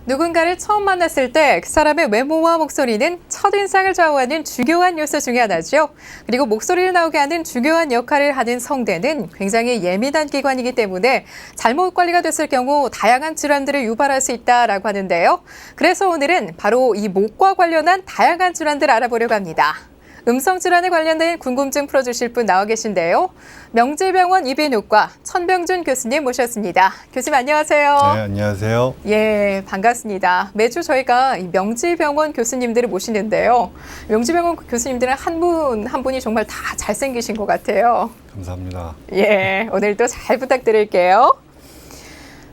누군가를 처음 만났을 때 그 사람의 외모와 목소리는 첫인상을 좌우하는 중요한 요소 중에 하나죠. 그리고 목소리를 나오게 하는 중요한 역할을 하는 성대는 굉장히 예민한 기관이기 때문에 잘못 관리가 됐을 경우 다양한 질환들을 유발할 수 있다라고 하는데요. 그래서 오늘은 바로 이 목과 관련한 다양한 질환들을 알아보려고 합니다. 음성 질환에 관련된 궁금증 풀어주실 분 나와 계신데요. 명지병원 이비인후과 천병준 교수님 모셨습니다. 교수님 안녕하세요. 네, 안녕하세요. 예, 반갑습니다. 매주 저희가 이 명지병원 교수님들을 모시는데요. 명지병원 교수님들은 한 분 한 분이 정말 다 잘생기신 것 같아요. 감사합니다. 예, 오늘도 잘 부탁드릴게요.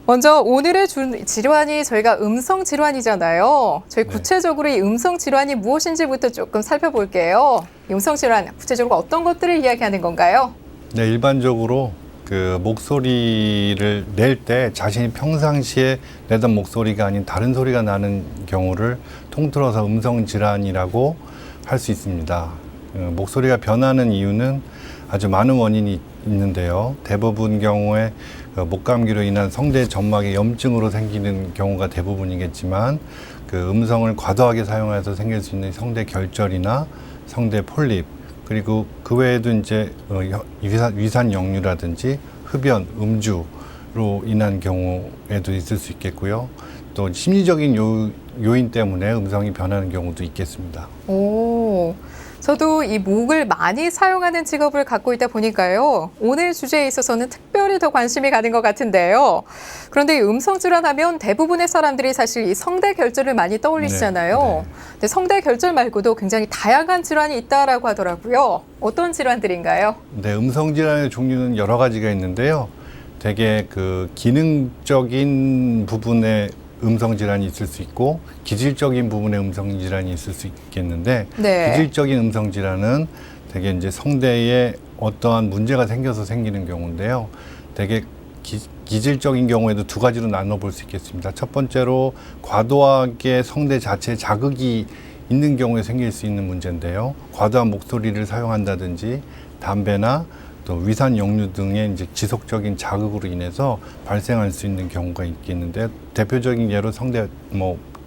먼저 오늘의 질환이 저희가 음성 질환이잖아요. 저희 구체적으로 이 음성 질환이 무엇인지부터 조금 살펴볼게요. 이 음성 질환 구체적으로 어떤 것들을 이야기하는 건가요? 네, 일반적으로 그 목소리를 낼 때 자신이 평상시에 내던 목소리가 아닌 다른 소리가 나는 경우를 통틀어서 음성 질환이라고 할 수 있습니다. 목소리가 변하는 이유는 아주 많은 원인이 있는데요. 대부분 경우에 목감기로 인한 성대 점막의 염증으로 생기는 경우가 대부분이겠지만 그 음성을 과도하게 사용해서 생길 수 있는 성대 결절이나 성대 폴립, 그리고 그 외에도 이제 위산 역류라든지 흡연, 음주로 인한 경우에도 있을 수 있겠고요. 또 심리적인 요인 때문에 음성이 변하는 경우도 있겠습니다. 오, 저도 이 목을 많이 사용하는 직업을 갖고 있다 보니까요. 오늘 주제에 있어서는 특별히 더 관심이 가는 것 같은데요. 그런데 이 음성 질환하면 대부분의 사람들이 사실 이 성대 결절을 많이 떠올리시잖아요. 네. 근데 성대 결절 말고도 굉장히 다양한 질환이 있다라고 하더라고요. 어떤 질환들인가요? 네, 음성 질환의 종류는 여러 가지가 있는데요. 대개 그 기능적인 부분의 음성 질환이 있을 수 있고 기질적인 부분의 음성 질환이 있을 수 있겠는데, 네. 기질적인 음성 질환은 대개 이제 성대에 어떠한 문제가 생겨서 생기는 경우인데요. 대개 기질적인 경우에도 두 가지로 나눠볼 수 있겠습니다. 첫 번째로 과도하게 성대 자체에 자극이 있는 경우에 생길 수 있는 문제인데요. 과도한 목소리를 사용한다든지 담배나 또 위산 역류 등의 이제 지속적인 자극으로 인해서 발생할 수 있는 경우가 있겠는데, 대표적인 예로 성대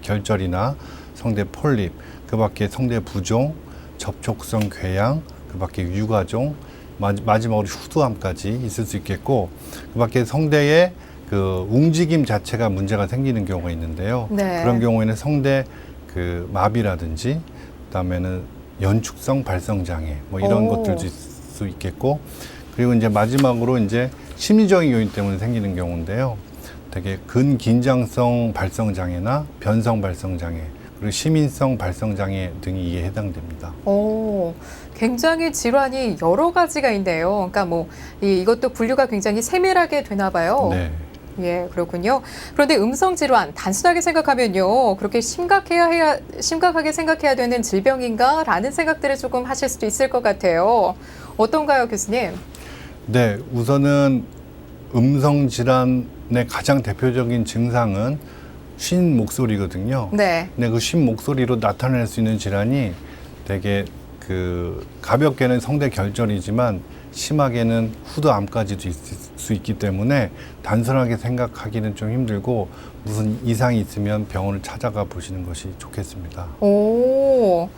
결절이나 성대 폴립, 그밖에 성대 부종, 접촉성 궤양, 그밖에 유가종, 마지막으로 후두암까지 있을 수 있겠고, 그밖에 성대의 그 움직임 자체가 문제가 생기는 경우가 있는데요. 네. 그런 경우에는 성대 그 마비라든지, 그다음에는 연축성 발성 장애 이런 것들도 있을 수 있겠고, 그리고 이제 마지막으로 이제 심리적인 요인 때문에 생기는 경우인데요. 되게 근긴장성 발성 장애나 변성 발성 장애, 그리고 시민성 발성 장애 등이 이에 해당됩니다. 오, 굉장히 질환이 여러 가지가 있네요. 그러니까 이것도 분류가 굉장히 세밀하게 되나 봐요. 네. 예, 그렇군요. 그런데 음성 질환 단순하게 생각하면요, 그렇게 심각하게 생각해야 되는 질병인가라는 생각들을 조금 하실 수도 있을 것 같아요. 어떤가요, 교수님? 네, 우선은 음성 질환의 가장 대표적인 증상은 쉰 목소리거든요. 네. 근데 그 쉰 목소리로 나타낼 수 있는 질환이 되게 그 가볍게는 성대 결절이지만 심하게는 후두암까지도 있을 수 있기 때문에 단순하게 생각하기는 좀 힘들고, 무슨 이상이 있으면 병원을 찾아가 보시는 것이 좋겠습니다. 오,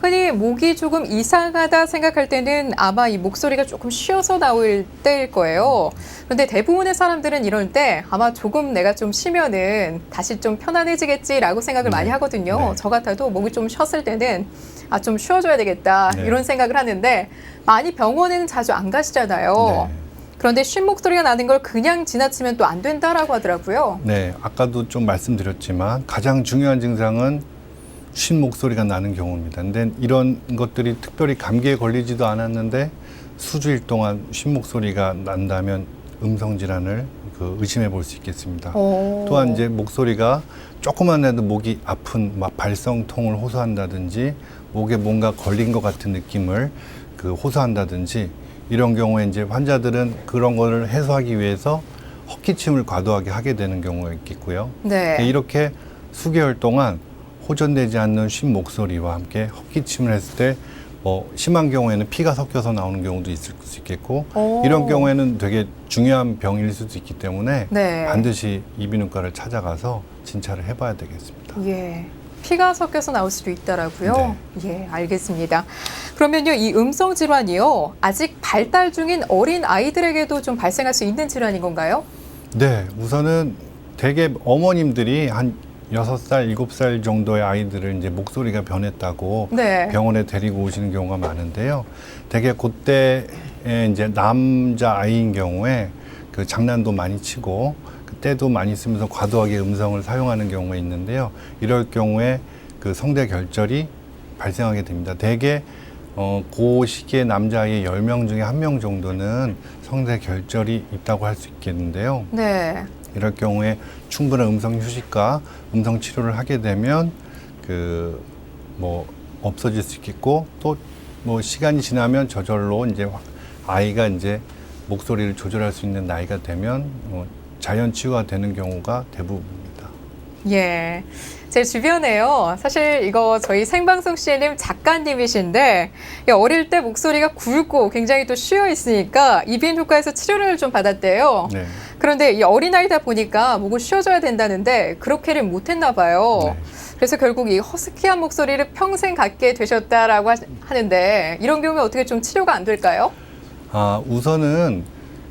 흔히 목이 조금 이상하다 생각할 때는 아마 이 목소리가 조금 쉬어서 나올 때일 거예요. 그런데 대부분의 사람들은 이럴 때 아마 조금 내가 좀 쉬면은 다시 좀 편안해지겠지라고 생각을 많이 하거든요. 네. 저 같아도 목이 좀 쉬었을 때는 좀 쉬어줘야 되겠다 네. 이런 생각을 하는데, 많이 병원에는 자주 안 가시잖아요. 네. 그런데 쉰 목소리가 나는 걸 그냥 지나치면 또 안 된다라고 하더라고요. 네, 아까도 좀 말씀드렸지만 가장 중요한 증상은 쉰 목소리가 나는 경우입니다. 근데 이런 것들이 특별히 감기에 걸리지도 않았는데 수주일 동안 쉰 목소리가 난다면 음성 질환을 의심해 볼 수 있겠습니다. 또한 이제 목소리가 조금만 해도 목이 아픈 발성통을 호소한다든지, 목에 뭔가 걸린 것 같은 느낌을 호소한다든지, 이런 경우에 이제 환자들은 그런 거를 해소하기 위해서 헛기침을 과도하게 하게 되는 경우가 있겠고요. 네. 이렇게 수개월 동안 호전되지 않는 쉰 목소리와 함께 헛기침을 했을 때 뭐 심한 경우에는 피가 섞여서 나오는 경우도 있을 수 있겠고 오. 이런 경우에는 되게 중요한 병일 수도 있기 때문에 네. 반드시 이비인후과를 찾아가서 진찰을 해봐야 되겠습니다. 예. 피가 섞여서 나올 수도 있다라고요? 예, 알겠습니다. 그러면요, 이 음성 질환이요, 아직 발달 중인 어린 아이들에게도 좀 발생할 수 있는 질환인 건가요? 네, 우선은 대개 어머님들이 한 6살, 7살 정도의 아이들을 이제 목소리가 변했다고 네. 병원에 데리고 오시는 경우가 많은데요. 대개 그때에 이제 남자 아이인 경우에 그 장난도 많이 치고 그때도 많이 쓰면서 과도하게 음성을 사용하는 경우가 있는데요. 이럴 경우에 그 성대 결절이 발생하게 됩니다. 대개 그 시기에 남자아이 10명 중에 1명 정도는 성대 결절이 있다고 할 수 있겠는데요. 네. 이럴 경우에 충분한 음성 휴식과 음성 치료를 하게 되면 그 뭐 없어질 수 있겠고 또 뭐 시간이 지나면 저절로 이제 아이가 이제 목소리를 조절할 수 있는 나이가 되면 자연 치유가 되는 경우가 대부분입니다. 예. 제 주변에요. 사실 이거 저희 생방송 CNM 작가님이신데 어릴 때 목소리가 굵고 굉장히 또 쉬어 있으니까 이비인후과에서 치료를 좀 받았대요. 네. 그런데 이 어린아이다 보니까 목을 쉬어줘야 된다는데 그렇게를 못했나 봐요. 네. 그래서 결국 이 허스키한 목소리를 평생 갖게 되셨다라고 하는데 이런 경우에 어떻게 좀 치료가 안 될까요? 우선은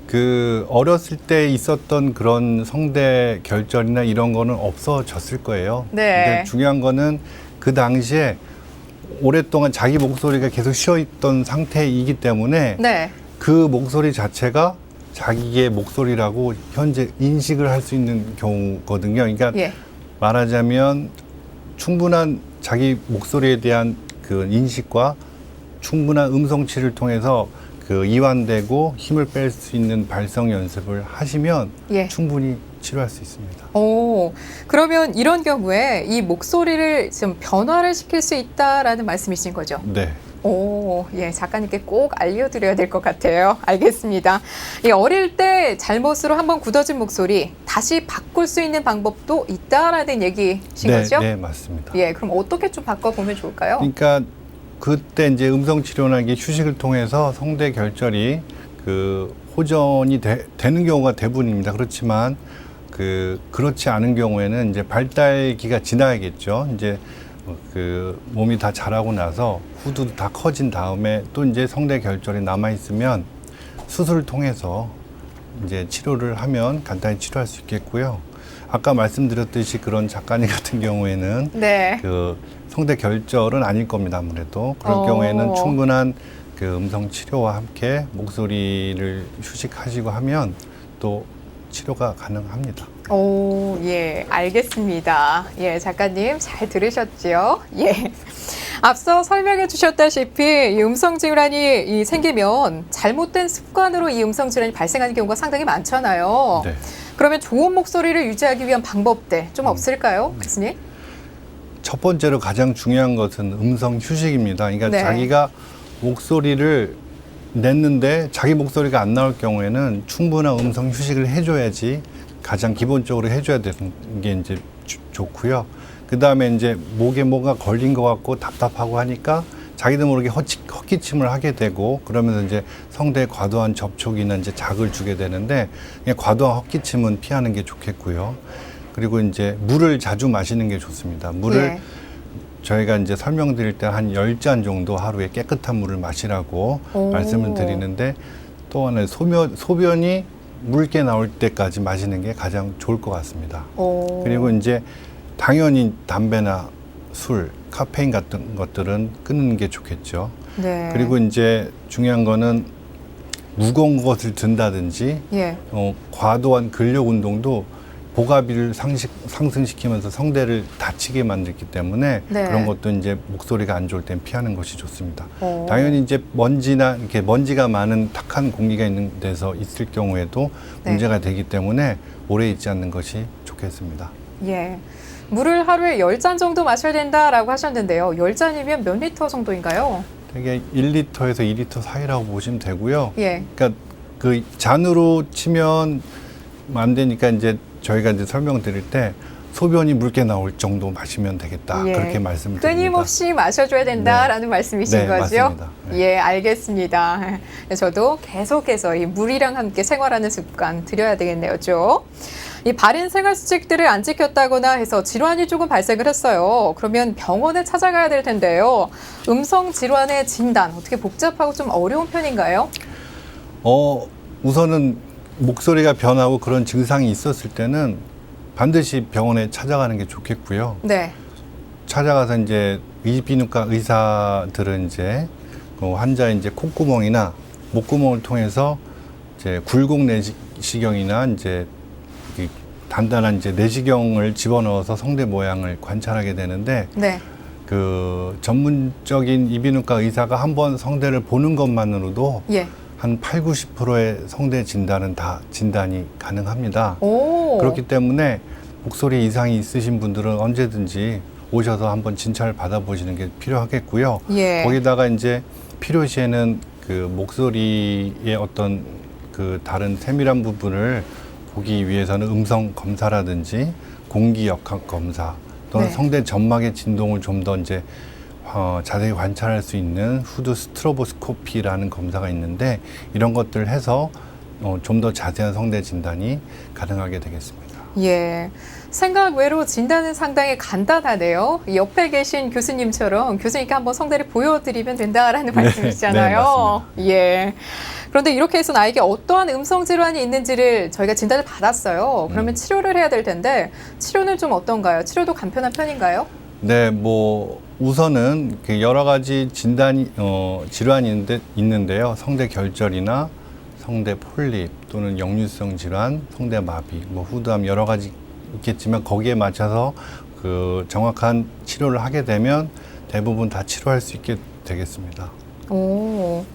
그 어렸을 때 있었던 그런 성대 결절이나 이런 거는 없어졌을 거예요. 네. 근데 중요한 거는 그 당시에 오랫동안 자기 목소리가 계속 쉬어 있던 상태이기 때문에 네. 그 목소리 자체가 자기의 목소리라고 현재 인식을 할 수 있는 경우거든요. 그러니까 예. 말하자면 충분한 자기 목소리에 대한 그 인식과 충분한 음성치를 통해서 그 이완되고 힘을 뺄 수 있는 발성 연습을 하시면 예. 충분히 치료할 수 있습니다. 오, 그러면 이런 경우에 이 목소리를 좀 변화를 시킬 수 있다라는 말씀이신 거죠? 네. 오, 예, 작가님께 꼭 알려드려야 될 것 같아요. 알겠습니다. 이 어릴 때 잘못으로 한번 굳어진 목소리 다시 바꿀 수 있는 방법도 있다라는 얘기신 거죠? 네, 맞습니다. 예, 그럼 어떻게 좀 바꿔보면 좋을까요? 그러니까 그때 이제 음성 치료나 이게 휴식을 통해서 성대 결절이 그 호전이 되는 경우가 대부분입니다. 그렇지만 그렇지 않은 경우에는 이제 발달기가 지나야겠죠. 이제 그 몸이 다 자라고 나서 후두도 다 커진 다음에 또 이제 성대 결절이 남아 있으면 수술을 통해서 이제 치료를 하면 간단히 치료할 수 있겠고요. 아까 말씀드렸듯이 그런 작가님 같은 경우에는 네. 그 성대 결절은 아닐 겁니다. 아무래도 그럴 경우에는 충분한 그 음성 치료와 함께 목소리를 휴식하시고 하면 또 치료가 가능합니다. 오, 예, 알겠습니다. 예, 작가님 잘 들으셨죠? 예. 앞서 설명해 주셨다시피 이 음성 질환이 생기면 잘못된 습관으로 이 음성 질환이 발생하는 경우가 상당히 많잖아요. 네. 그러면 좋은 목소리를 유지하기 위한 방법들 좀 없을까요, 교수님? 첫 번째로 가장 중요한 것은 음성 휴식입니다. 그러니까 네. 자기가 목소리를 냈는데 자기 목소리가 안 나올 경우에는 충분한 음성 휴식을 해줘야지 가장 기본적으로 해줘야 되는 게 이제 좋고요. 그 다음에 이제 목에 뭐가 걸린 것 같고 답답하고 하니까 자기도 모르게 헛기침을 하게 되고 그러면서 이제 성대에 과도한 접촉이나 이제 자극을 주게 되는데 그냥 과도한 헛기침은 피하는 게 좋겠고요. 그리고 이제 물을 자주 마시는 게 좋습니다. 물을 예. 저희가 이제 설명드릴 때 한 10잔 정도 하루에 깨끗한 물을 마시라고 오. 말씀을 드리는데 또 하나 소변이 묽게 나올 때까지 마시는 게 가장 좋을 것 같습니다. 오. 그리고 이제 당연히 담배나 술, 카페인 같은 것들은 끊는 게 좋겠죠. 네. 그리고 이제 중요한 거는 무거운 것을 든다든지 예. 과도한 근력 운동도 보가비를 상승시키면서 성대를 다치게 만들기 때문에 네. 그런 것도 이제 목소리가 안 좋을 땐 피하는 것이 좋습니다. 오. 당연히 이제 먼지나 이렇게 먼지가 많은 탁한 공기가 있는 데서 있을 경우에도 네. 문제가 되기 때문에 오래 있지 않는 것이 좋겠습니다. 예. 물을 하루에 10잔 정도 마셔야 된다라고 하셨는데요. 10잔이면 몇 리터 정도인가요? 되게 1리터에서 2리터 사이라고 보시면 되고요. 예. 그러니까 그 잔으로 치면 안 되니까 이제 저희가 이제 설명드릴 때 소변이 붉게 나올 정도 마시면 되겠다. 예. 그렇게 말씀을 드립니다. 끊임없이 마셔줘야 된다라는 말씀이신 네, 거죠? 맞습니다. 네. 예, 알겠습니다. 저도 계속해서 이 물이랑 함께 생활하는 습관 들여야 되겠네요, 좀. 이 바른 생활 수칙들을 안 지켰다거나 해서 질환이 조금 발생을 했어요. 그러면 병원에 찾아가야 될 텐데요. 음성 질환의 진단 어떻게 복잡하고 좀 어려운 편인가요? 우선은 목소리가 변하고 그런 증상이 있었을 때는 반드시 병원에 찾아가는 게 좋겠고요. 네. 찾아가서 이제 이비인후과 의사들은 이제 그 환자의 이제 콧구멍이나 목구멍을 통해서 이제 굴곡 내시경이나 이제 이 단단한 이제 내시경을 집어넣어서 성대 모양을 관찰하게 되는데 네. 그 전문적인 이비인후과 의사가 한번 성대를 보는 것만으로도 예. 한 80~90%의 성대 진단은 다 진단이 가능합니다. 오. 그렇기 때문에 목소리 이상이 있으신 분들은 언제든지 오셔서 한번 진찰을 받아보시는 게 필요하겠고요. 예. 거기다가 이제 필요시에는 그 목소리의 어떤 그 다른 세밀한 부분을 보기 위해서는 음성 검사라든지 공기 역학 검사 또는 네. 성대 점막의 진동을 좀 더 이제 자세히 관찰할 수 있는 후드 스트로보스코피라는 검사가 있는데 이런 것들을 해서 좀 더 자세한 성대 진단이 가능하게 되겠습니다. 예. 생각 외로 진단은 상당히 간단하네요. 옆에 계신 교수님처럼 교수님께 한번 성대를 보여드리면 된다라는 말씀이시잖아요. 예. 그런데 이렇게 해서 나에게 어떠한 음성 질환이 있는지를 저희가 진단을 받았어요. 그러면 치료를 해야 될 텐데 치료는 좀 어떤가요? 치료도 간편한 편인가요? 네, 뭐 우선은 그 여러 가지 진단이 질환이 있는데요. 성대 결절이나 성대 폴립 또는 역류성 질환, 성대 마비, 뭐 후두암 여러 가지 있겠지만 거기에 맞춰서 그 정확한 치료를 하게 되면 대부분 다 치료할 수 있게 되겠습니다. 오.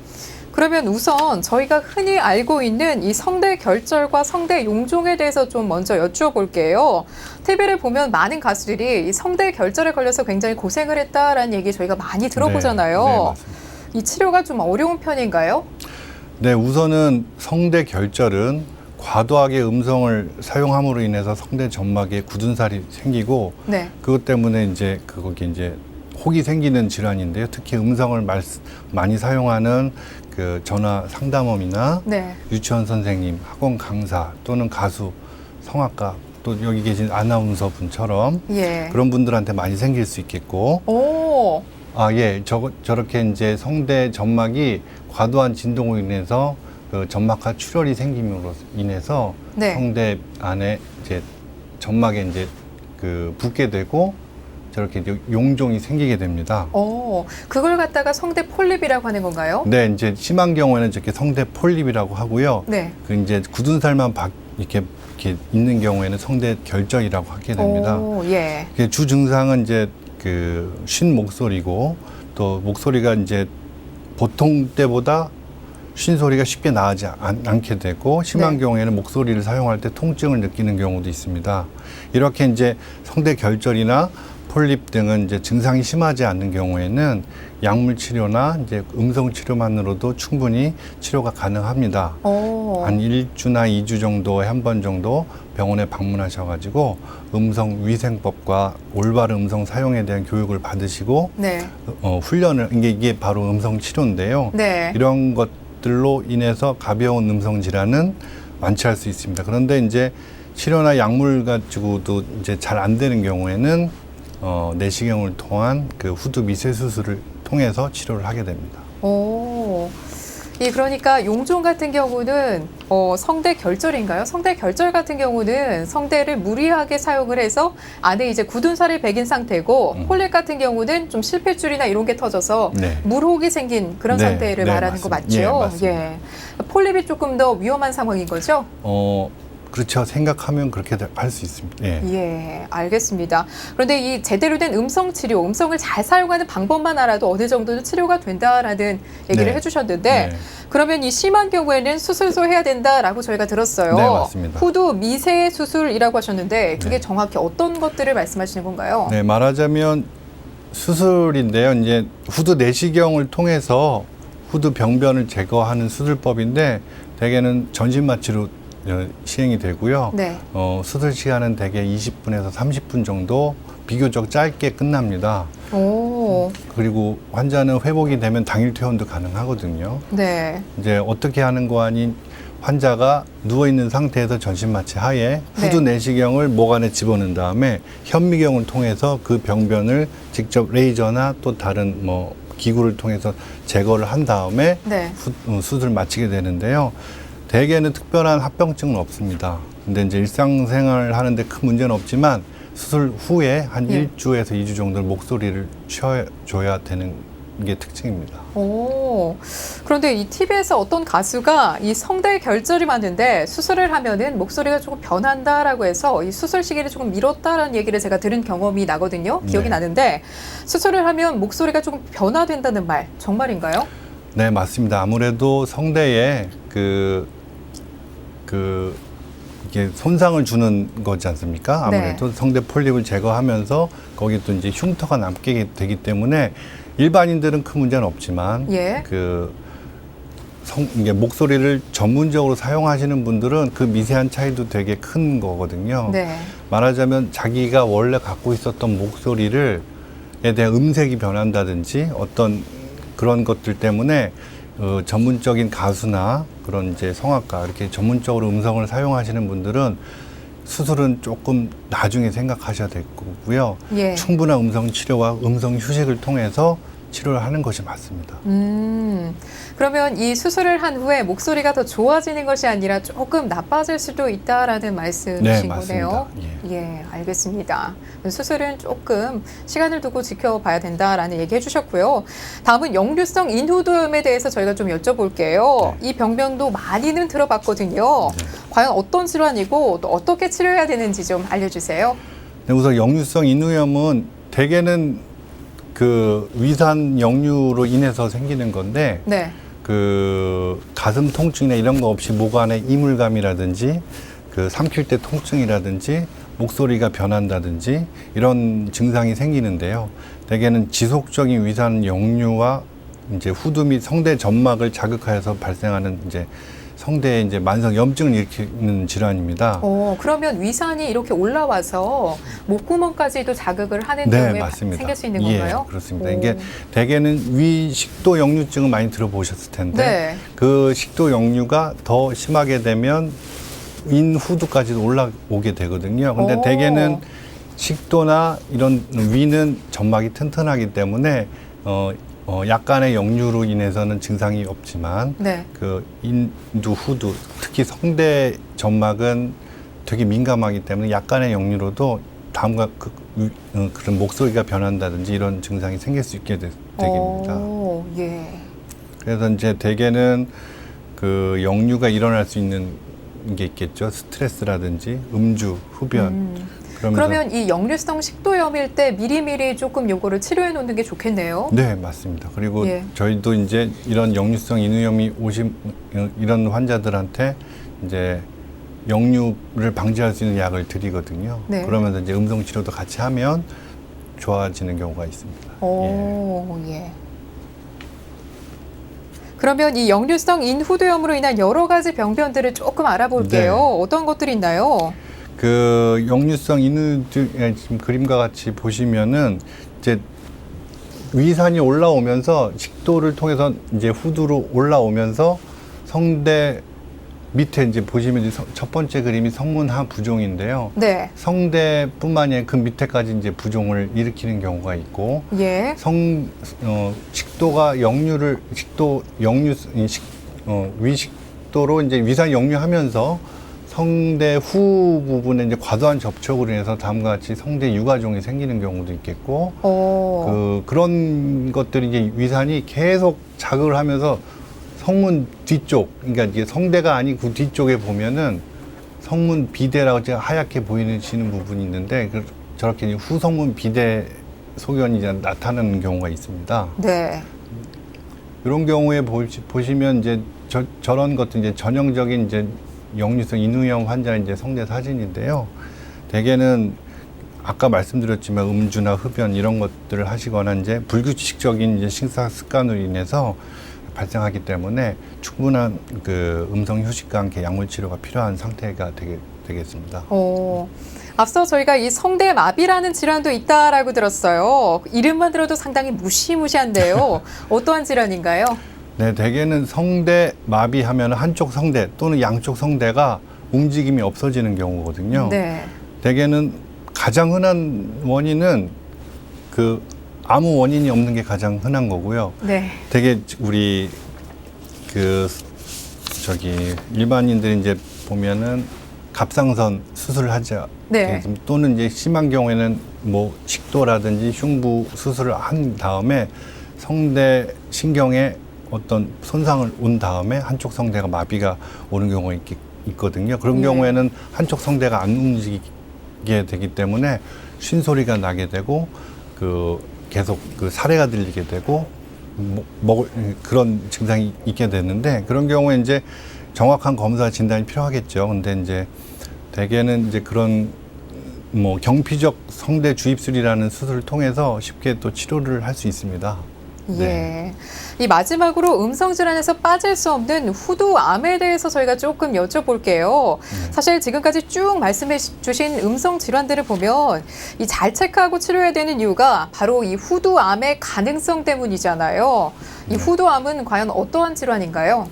그러면 우선 저희가 흔히 알고 있는 이 성대 결절과 성대 용종에 대해서 좀 먼저 여쭈어볼게요. TV를 보면 많은 가수들이 이 성대 결절에 걸려서 굉장히 고생을 했다라는 얘기 저희가 많이 들어보잖아요. 네, 맞습니다. 이 치료가 좀 어려운 편인가요? 네, 우선은 성대 결절은 과도하게 음성을 사용함으로 인해서 성대 점막에 굳은 살이 생기고 네. 그것 때문에 이제 거기 이제 혹이 생기는 질환인데요. 특히 음성을 많이 사용하는 그 전화 상담원이나 네. 유치원 선생님, 학원 강사 또는 가수, 성악가 또 여기 계신 아나운서 분처럼 예. 그런 분들한테 많이 생길 수 있겠고 오. 예, 저렇게 이제 성대 점막이 과도한 진동으로 인해서 그 점막하 출혈이 생김으로 인해서 네. 성대 안에 이제 점막에 이제 그 붓게 되고 저렇게 이제 용종이 생기게 됩니다. 그걸 갖다가 성대 폴립이라고 하는 건가요? 네, 이제 심한 경우에는 저렇게 성대 폴립이라고 하고요. 네. 그 이제 굳은 살만 이렇게 있는 경우에는 성대 결절이라고 하게 됩니다. 오, 예. 주 증상은 이제 그 쉰 목소리고 또 목소리가 이제 보통 때보다 쉰 소리가 쉽게 나지 않게 되고 심한 네. 경우에는 목소리를 사용할 때 통증을 느끼는 경우도 있습니다. 이렇게 이제 성대 결절이나 폴립 등은 이제 증상이 심하지 않는 경우에는 약물 치료나 이제 음성 치료만으로도 충분히 치료가 가능합니다. 한 1주나 2주 정도에 한 번 정도 병원에 방문하셔가지고 음성 위생법과 올바른 음성 사용에 대한 교육을 받으시고 네. 훈련을 이게 바로 음성 치료인데요. 네. 이런 것들로 인해서 가벼운 음성 질환은 완치할 수 있습니다. 그런데 이제 치료나 약물 가지고도 이제 잘 안 되는 경우에는 내시경을 통한 그 후두 미세 수술을 통해서 치료를 하게 됩니다. 그러니까 용종 같은 경우는 성대 결절인가요? 성대 결절 같은 경우는 성대를 무리하게 사용을 해서 안에 이제 굳은 살이 배긴 상태고 폴립 같은 경우는 좀 실핏줄이나 이런 게 터져서 네. 물혹이 생긴 그런 네, 상태를 네, 말하는 거 맞습니다. 맞죠? 예, 맞습니다. 예. 폴립이 조금 더 위험한 상황인 거죠? 그렇죠. 생각하면 그렇게 할 수 있습니다. 예. 예, 알겠습니다. 그런데 이 제대로 된 음성 치료, 음성을 잘 사용하는 방법만 알아도 어느 정도는 치료가 된다라는 얘기를 네. 해주셨는데 네. 그러면 이 심한 경우에는 수술도 해야 된다라고 저희가 들었어요. 네, 맞습니다. 후두 미세 수술이라고 하셨는데 그게 네. 정확히 어떤 것들을 말씀하시는 건가요? 네, 말하자면 수술인데요. 이제 후두 내시경을 통해서 후두 병변을 제거하는 수술법인데 대개는 전신 마취로 시행이 되고요. 네. 수술 시간은 대개 20분에서 30분 정도 비교적 짧게 끝납니다. 오, 그리고 환자는 회복이 되면 당일 퇴원도 가능하거든요. 네. 이제 어떻게 하는 거 아닌 환자가 누워 있는 상태에서 전신마취 하에 후두 네. 내시경을 목 안에 집어넣은 다음에 현미경을 통해서 그 병변을 직접 레이저나 또 다른 뭐 기구를 통해서 제거를 한 다음에 네. 수술을 마치게 되는데요. 대개는 특별한 합병증은 없습니다. 근데 이제 일상생활 하는데 큰 문제는 없지만 수술 후에 한 예. 1주에서 2주 정도는 목소리를 쉬어줘야 되는 게 특징입니다. 오, 그런데 이 TV에서 어떤 가수가 이 성대 결절이 많은데 수술을 하면은 목소리가 조금 변한다라고 해서 이 수술 시기를 조금 미뤘다라는 얘기를 제가 들은 경험이 나거든요. 기억이 네. 나는데 수술을 하면 목소리가 조금 변화된다는 말 정말인가요? 네, 맞습니다. 아무래도 성대에 이게 손상을 주는 거지 않습니까? 아무래도 네. 성대 폴립을 제거하면서 거기 또 이제 흉터가 남게 되기 때문에 일반인들은 큰 문제는 없지만 예. 이게 목소리를 전문적으로 사용하시는 분들은 그 미세한 차이도 되게 큰 거거든요. 네. 말하자면 자기가 원래 갖고 있었던 목소리를 에 대한 음색이 변한다든지 어떤 그런 것들 때문에 전문적인 가수나 그런 이제 성악가 이렇게 전문적으로 음성을 사용하시는 분들은 수술은 조금 나중에 생각하셔야 될 거고요. 예. 충분한 음성 치료와 음성 휴식을 통해서 치료를 하는 것이 맞습니다. 그러면 이 수술을 한 후에 목소리가 더 좋아지는 것이 아니라 조금 나빠질 수도 있다라는 말씀이신 네, 거네요. 맞습니다. 예, 알겠습니다. 수술은 조금 시간을 두고 지켜봐야 된다라는 얘기 해주셨고요. 다음은 역류성 인후두염에 대해서 저희가 좀 여쭤볼게요. 네. 이 병명도 많이는 들어봤거든요. 네. 과연 어떤 질환이고 또 어떻게 치료해야 되는지 좀 알려주세요. 네, 우선 역류성 인후염은 대개는 그 위산 역류로 인해서 생기는 건데 네. 그 가슴 통증이나 이런 거 없이 목 안에 이물감이라든지 그 삼킬 때 통증이라든지 목소리가 변한다든지 이런 증상이 생기는데요. 대개는 지속적인 위산 역류와 이제 후두 및 성대 점막을 자극하여서 발생하는 이제 성대에 이제 만성 염증을 일으키는 질환입니다. 그러면 위산이 이렇게 올라와서 목구멍까지도 자극을 하는 네, 경우에 맞습니다. 생길 수 있는 건가요? 예, 그렇습니다. 오. 이게 대개는 위식도 역류증은 많이 들어보셨을 텐데 네. 그 식도 역류가 더 심하게 되면 인후두까지도 올라오게 되거든요. 근데 오. 대개는 식도나 이런 위는 점막이 튼튼하기 때문에 약간의 역류로 인해서는 증상이 없지만 네. 그 인두 후두 특히 성대 점막은 되게 민감하기 때문에 약간의 역류로도 다음과 그런 목소리가 변한다든지 이런 증상이 생길 수 있게 되겠습니다. 오, 예. 그래서 이제 대개는 그 역류가 일어날 수 있는 게 있겠죠. 스트레스라든지 음주, 흡연. 그러면 이 역류성 식도염일 때 미리미리 조금 요거를 치료해 놓는 게 좋겠네요. 네, 맞습니다. 그리고 예. 저희도 이제 이런 역류성 인후염이 오신 이런 환자들한테 이제 역류를 방지할 수 있는 약을 드리거든요. 네. 그러면서 이제 음성 치료도 같이 하면 좋아지는 경우가 있습니다. 오, 예. 그러면 이 역류성 인후두염으로 인한 여러 가지 병변들을 조금 알아볼게요. 네. 어떤 것들이 있나요? 그 역류성 인후두염 지금 그림과 같이 보시면은 이제 위산이 올라오면서 식도를 통해서 이제 후두로 올라오면서 성대 밑에 이제 보시면 이제 첫 번째 그림이 성문하 부종인데요. 네. 성대뿐만이 아니라 그 밑에까지 이제 부종을 일으키는 경우가 있고 예. 식도가 위식도로 이제 위산 역류하면서 성대 후 부분에 이제 과도한 접촉으로 인해서 다음과 같이 성대 유가종이 생기는 경우도 있겠고, 그런 것들이 이제 위산이 계속 자극을 하면서 성문 뒤쪽, 그러니까 이게 성대가 아닌 그 뒤쪽에 보면은 성문 비대라고 제가 하얗게 보이시는 부분이 있는데, 저렇게 이제 후성문 비대 소견이 이제 나타나는 경우가 있습니다. 네. 이런 경우에 보시면 이제 저런 것도 이제 전형적인 이제 역류성 인후염 환자의 이제 성대 사진인데요. 대개는 아까 말씀드렸지만 음주나 흡연 이런 것들을 하시거나 이제 불규칙적인 이제 식사 습관으로 인해서 발생하기 때문에 충분한 그 음성 휴식과 함께 약물 치료가 필요한 상태가 되겠습니다. 앞서 저희가 이 성대 마비라는 질환도 있다라고 들었어요. 이름만 들어도 상당히 무시무시한데요. 어떠한 질환인가요? 네, 대개는 성대 마비하면 한쪽 성대 또는 양쪽 성대가 움직임이 없어지는 경우거든요. 네. 대개는 가장 흔한 원인은 그 아무 원인이 없는 게 가장 흔한 거고요. 네. 되게 우리 일반인들이 이제 보면은 갑상선 수술을 하죠. 네. 또는 이제 심한 경우에는 뭐 식도라든지 흉부 수술을 한 다음에 성대 신경에 어떤 손상을 온 다음에 한쪽 성대가 마비가 오는 경우가 있거든요. 그런 예. 경우에는 한쪽 성대가 안 움직이게 되기 때문에 쉰소리가 나게 되고 계속 사례가 들리게 되고 그런 증상이 있게 되는데, 그런 경우에 이제 정확한 검사 진단이 필요하겠죠. 근데 이제 대개는 이제 그런 경피적 성대 주입술이라는 수술을 통해서 쉽게 또 치료를 할 수 있습니다. 네. 이 마지막으로 음성 질환에서 빠질 수 없는 후두암에 대해서 저희가 조금 여쭤볼게요. 사실 지금까지 쭉 말씀해 주신 음성 질환들을 보면 이 잘 체크하고 치료해야 되는 이유가 바로 이 후두암의 가능성 때문이잖아요. 이 후두암은 과연 어떠한 질환인가요?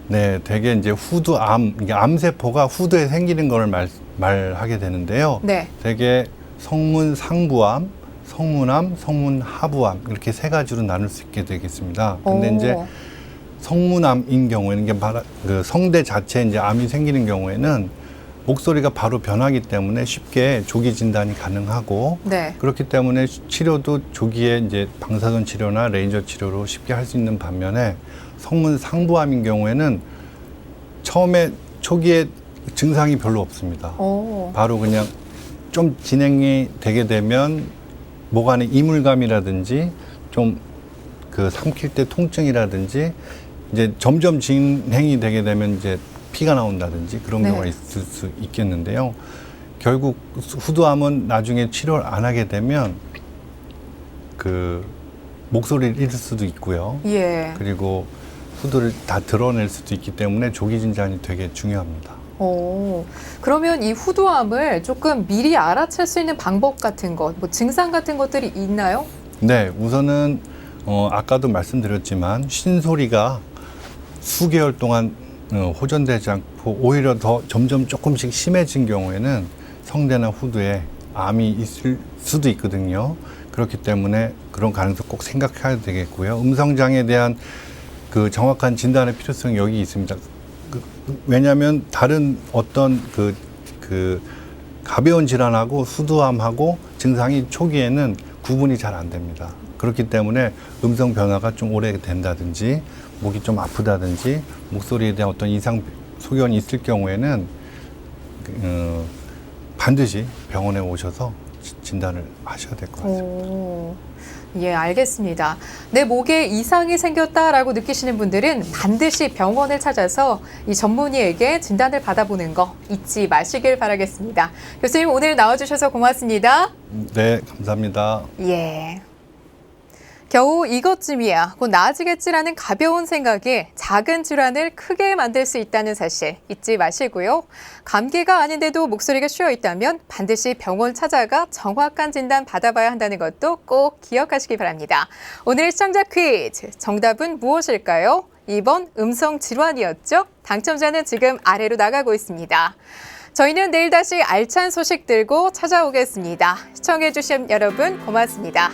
네, 대개 이제 후두암, 이게 암세포가 후두에 생기는 걸 말하게 되는데요. 네. 대개 성문 상부암, 성문암, 성문하부암 이렇게 세 가지로 나눌 수 있게 되겠습니다. 근데 이제 성문암인 경우에는 이게 바로 그 성대 자체에 이제 암이 생기는 경우에는 목소리가 바로 변하기 때문에 쉽게 조기 진단이 가능하고, 네. 그렇기 때문에 치료도 조기에 이제 방사선 치료나 레이저 치료로 쉽게 할 수 있는 반면에 성문 상부암인 경우에는 처음에 초기에 증상이 별로 없습니다. 바로 그냥 좀 진행이 되게 되면 목 안에 이물감이라든지 좀 삼킬 때 통증이라든지 이제 점점 진행이 되게 되면 이제 피가 나온다든지 그런 경우가 있을 수 있겠는데요. 결국 후두암은 나중에 치료를 안 하게 되면 목소리를 잃을 수도 있고요. 예. 그리고 후두를 다 드러낼 수도 있기 때문에 조기 진단이 되게 중요합니다. 그러면 이 후두암을 조금 미리 알아챌 수 있는 방법 같은 것, 증상 같은 것들이 있나요? 네, 우선은 아까도 말씀드렸지만 쉰소리가 수개월 동안 호전되지 않고 오히려 더 점점 조금씩 심해진 경우에는 성대나 후두에 암이 있을 수도 있거든요. 그렇기 때문에 그런 가능성 꼭 생각해야 되겠고요. 음성장애에 대한 정확한 진단의 필요성이 여기 있습니다. 왜냐하면 다른 어떤 가벼운 질환하고 후두암하고 증상이 초기에는 구분이 잘 안 됩니다. 그렇기 때문에 음성 변화가 좀 오래 된다든지 목이 좀 아프다든지 목소리에 대한 어떤 이상 소견이 있을 경우에는 반드시 병원에 오셔서 진단을 하셔야 될 것 같습니다. 예, 알겠습니다. 내 목에 이상이 생겼다라고 느끼시는 분들은 반드시 병원을 찾아서 이 전문의에게 진단을 받아보는 거 잊지 마시길 바라겠습니다. 교수님, 오늘 나와주셔서 고맙습니다. 네, 감사합니다. 예. 겨우 이것쯤이야 곧 나아지겠지라는 가벼운 생각이 작은 질환을 크게 만들 수 있다는 사실 잊지 마시고요. 감기가 아닌데도 목소리가 쉬어 있다면 반드시 병원 찾아가 정확한 진단 받아봐야 한다는 것도 꼭 기억하시기 바랍니다. 오늘 시청자 퀴즈, 정답은 무엇일까요? 2번 음성 질환이었죠? 당첨자는 지금 아래로 나가고 있습니다. 저희는 내일 다시 알찬 소식 들고 찾아오겠습니다. 시청해주신 여러분 고맙습니다.